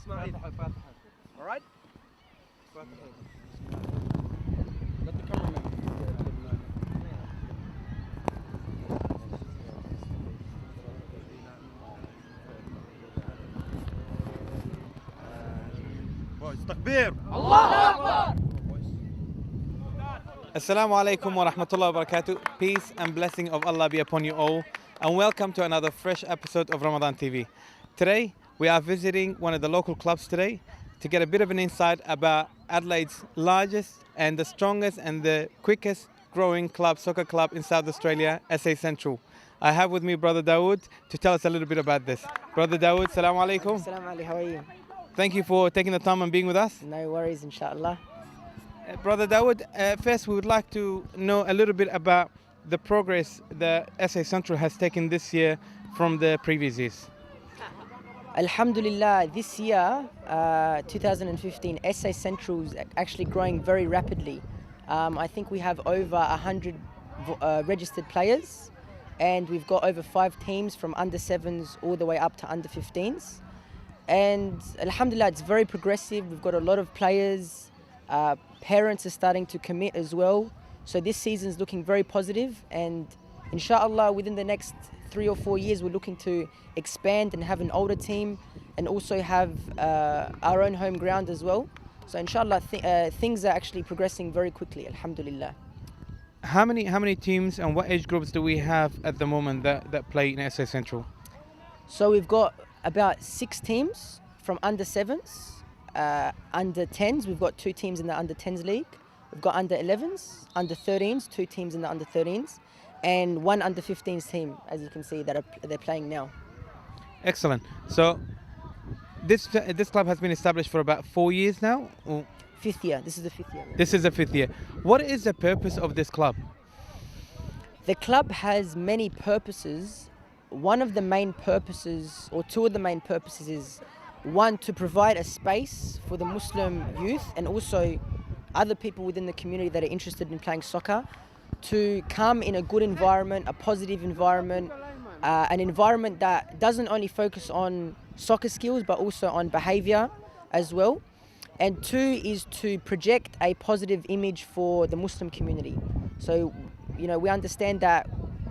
All right? Let the cameraman get a little moment. تكبير. Assalamu alaikum wa rahmatullahi wa barakatuh. Peace and blessing of Allah be upon you all, and welcome to another fresh episode of Ramadan TV. Today we are visiting one of the local clubs today to get a bit of an insight about Adelaide's largest and the strongest and the quickest growing soccer club in South Australia, SA Central. I have with me Brother Dawood to tell us a little bit about this. Brother Dawood, Assalamu alaikum. Assalamu alaikum, how are you? Thank you for taking the time and being with us. No worries, inshallah. Brother Dawood, first we would like to know a little bit about the progress that SA Central has taken this year from the previous years. Alhamdulillah, this year, 2015, SA Central is actually growing very rapidly. I think we have over 100 registered players, and we've got over 5 teams from under 7s all the way up to under 15s. And Alhamdulillah, it's very progressive. We've got a lot of players. Parents are starting to commit as well. So this season's looking very positive, and inshallah within the next 3 or 4 years we're looking to expand and have an older team and also have our own home ground as well. So inshallah things are actually progressing very quickly, alhamdulillah. How many teams and what age groups do we have at the moment that play in SA Central? So we've got about 6 teams from under 7s. Under 10s, we've got 2 teams in the under 10s league. We've got under 11s, under 13s, 2 teams in the under 13s, and 1 under 15s team, as you can see, they're playing now. Excellent. So this club has been established for about 4 years now? Or 5th year. This is the 5th year. This is the 5th year. What is the purpose of this club? The club has many purposes. One of the main purposes, or 2 of the main purposes, is 1, to provide a space for the Muslim youth and also other people within the community that are interested in playing soccer to come in a good environment, a positive environment, an environment that doesn't only focus on soccer skills but also on behavior as well. And 2 is to project a positive image for the Muslim community. So, we understand that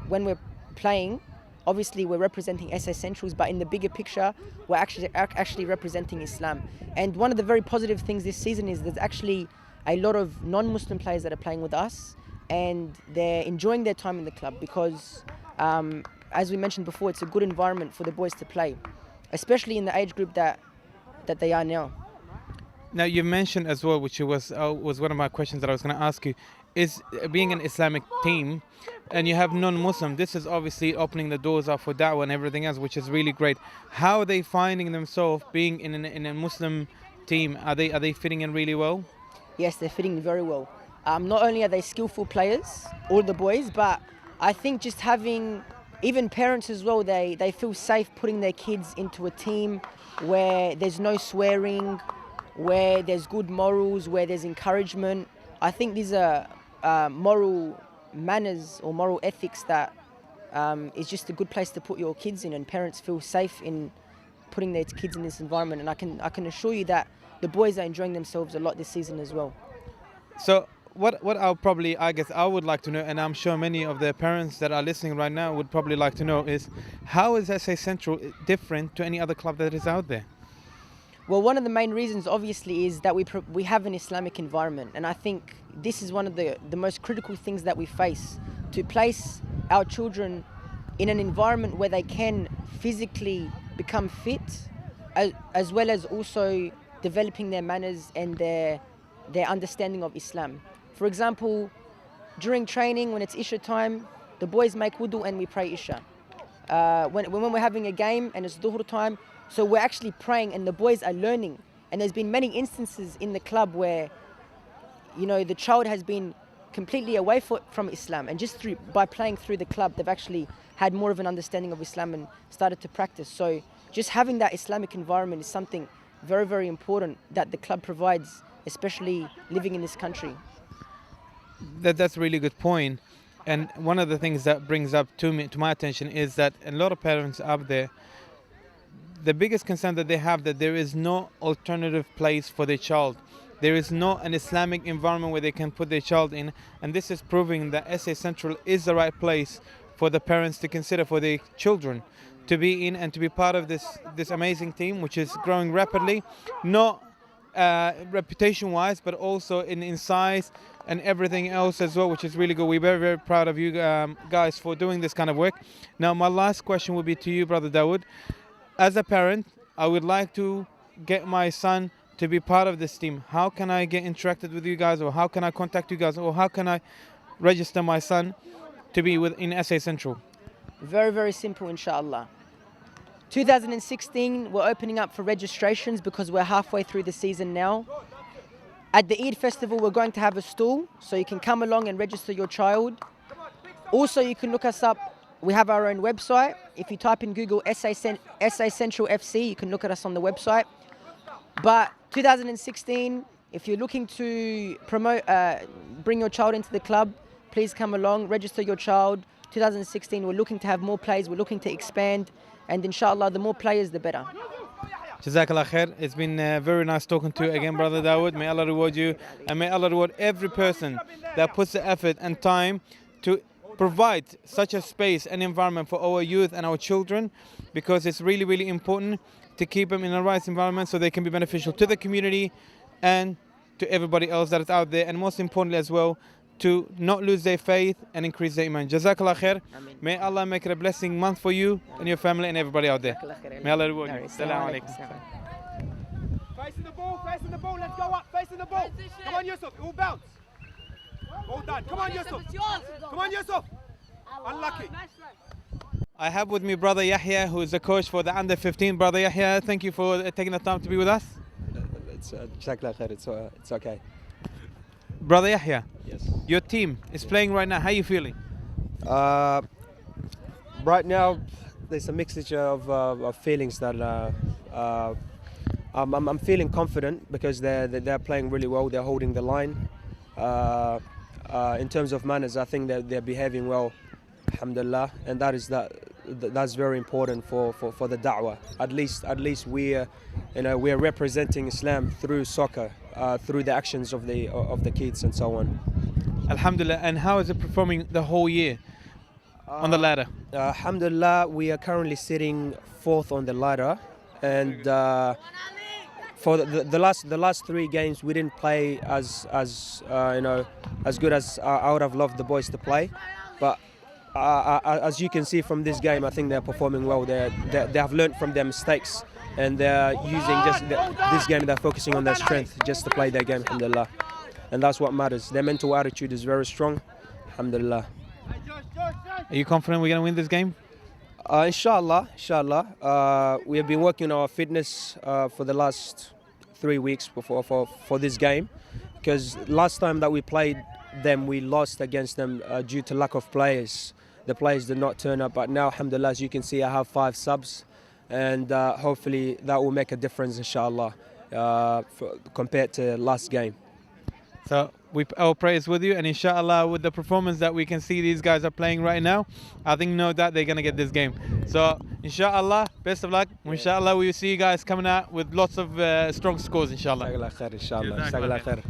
when we're playing, obviously we're representing SA Centrals, but in the bigger picture, we're actually representing Islam. And one of the very positive things this season is there's actually a lot of non-Muslim players that are playing with us, and they're enjoying their time in the club because, as we mentioned before, it's a good environment for the boys to play, especially in the age group that they are now. Now you mentioned as well, which was one of my questions that I was going to ask you, is being an Islamic team and you have non-Muslim, this is obviously opening the doors up for da'wah and everything else, which is really great. How are they finding themselves being in a Muslim team? Are they fitting in really well? Yes, they're fitting very well. Not only are they skillful players, all the boys, but I think just having, even parents as well, they feel safe putting their kids into a team where there's no swearing, where there's good morals, where there's encouragement. I think these are moral manners or moral ethics that is just a good place to put your kids in, and parents feel safe in putting their kids in this environment. And I can assure you that the boys are enjoying themselves a lot this season as well. So what I guess I would like to know, and I'm sure many of the parents that are listening right now would probably like to know, is how is SA Central different to any other club that is out there? Well, one of the main reasons, obviously, is that we have an Islamic environment. And I think this is one of the most critical things that we face, to place our children in an environment where they can physically become fit, as well as also developing their manners and their understanding of Islam. For example, during training, when it's Isha time, the boys make wudu and we pray Isha. When we're having a game and it's Dhuhr time, so we're actually praying and the boys are learning. And there's been many instances in the club where, the child has been completely away from Islam, and just by playing through the club, they've actually had more of an understanding of Islam and started to practice. So just having that Islamic environment is something very, very important that the club provides, especially living in this country. That's a really good point. And one of the things that brings up to my attention is that a lot of parents out there, the biggest concern that they have that there is no alternative place for their child. There is not an Islamic environment where they can put their child in, and this is proving that SA Central is the right place for the parents to consider for their children to be in and to be part of this amazing team, which is growing rapidly, not reputation-wise, but also in size and everything else as well, which is really good. We're very, very proud of you guys for doing this kind of work. Now, my last question will be to you, Brother Dawood. As a parent, I would like to get my son to be part of this team. How can I get interacted with you guys, or how can I contact you guys, or how can I register my son to be in SA Central? Very, very simple, inshallah. 2016, we're opening up for registrations because we're halfway through the season now. At the Eid Festival, we're going to have a stall, so you can come along and register your child. Also, you can look us up. We have our own website. If you type in Google SA Central FC, you can look at us on the website. But 2016, if you're looking to bring your child into the club, please come along, register your child. 2016, we're looking to have more players, we're looking to expand, and inshallah, the more players, the better. Jazakallah khair. It's been very nice talking to you again, Brother Dawood. May Allah reward you, and may Allah reward every person that puts the effort and time to provide such a space and environment for our youth and our children, because it's really, really important to keep them in the right environment so they can be beneficial to the community and to everybody else that is out there, and most importantly as well, to not lose their faith and increase their iman. Jazakallah khair. May Allah make it a blessing month for you and your family and everybody out there. May Allah reward you. Assalamu alaikum. Facing the ball, let's go up, facing the ball. Come on, Yusuf, it will bounce. Well done, come on, Yusuf. Come on, Yusuf. Unlucky. I have with me Brother Yahya, who is the coach for the under 15. Brother Yahya, thank you for taking the time to be with us. It's okay. Brother Yahya, Yes. your team is playing right now. How are you feeling? Right now, there's a mixture of feelings that I'm feeling confident because they're playing really well. They're holding the line. In terms of manners, I think that they're behaving well, alhamdulillah, and that's very important for the da'wah. At least we're representing Islam through soccer, through the actions of the kids and so on. Alhamdulillah. And how is it performing the whole year on the ladder? Alhamdulillah, we are currently sitting fourth on the ladder, and for the last 3 games we didn't play as good as I would have loved the boys to play, but as you can see from this game, I think they're performing well. They have learned from their mistakes, and they're using this game. They're focusing on their strength just to play their game, alhamdulillah, and that's what matters. Their mental attitude is very strong, alhamdulillah. Are you confident we're going to win this game? Inshallah. We have been working on our fitness for the last 3 weeks for this game, because last time that we played them, we lost against them due to lack of players. The players did not turn up, but now, alhamdulillah, as you can see, I have 5 subs, and hopefully that will make a difference, inshallah, compared to last game. So our prayers with you, and inshallah, with the performance that we can see these guys are playing right now, I think no doubt they're going to get this game. So inshallah, best of luck. Inshallah, we will see you guys coming out with lots of strong scores, inshallah. Jazakallah khair.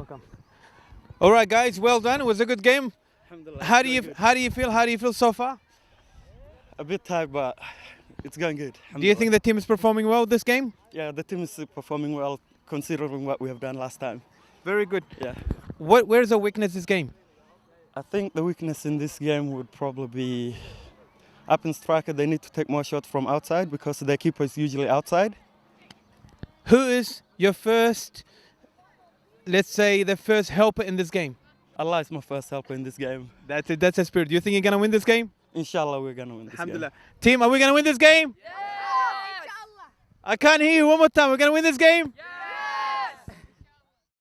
Come. All right, guys, well done. It was a good game. How do you feel? How do you feel so far? A bit tired, but it's going good. Do you think the team is performing well this game? Yeah, the team is performing well considering what we have done last time. Very good. Yeah. Where's the weakness this game? I think the weakness in this game would probably be up in striker. They need to take more shots from outside because their keeper is usually outside. Who is your first, let's say, the first helper in this game? Allah is my first helper in this game. That's it. That's a spirit. Do you think you're going to win this game? Inshallah, we're going to win this Alhamdulillah. Team, are we going to win this game? Yeah! Inshallah. I can't hear you one more time. We're going to win this game? Yeah!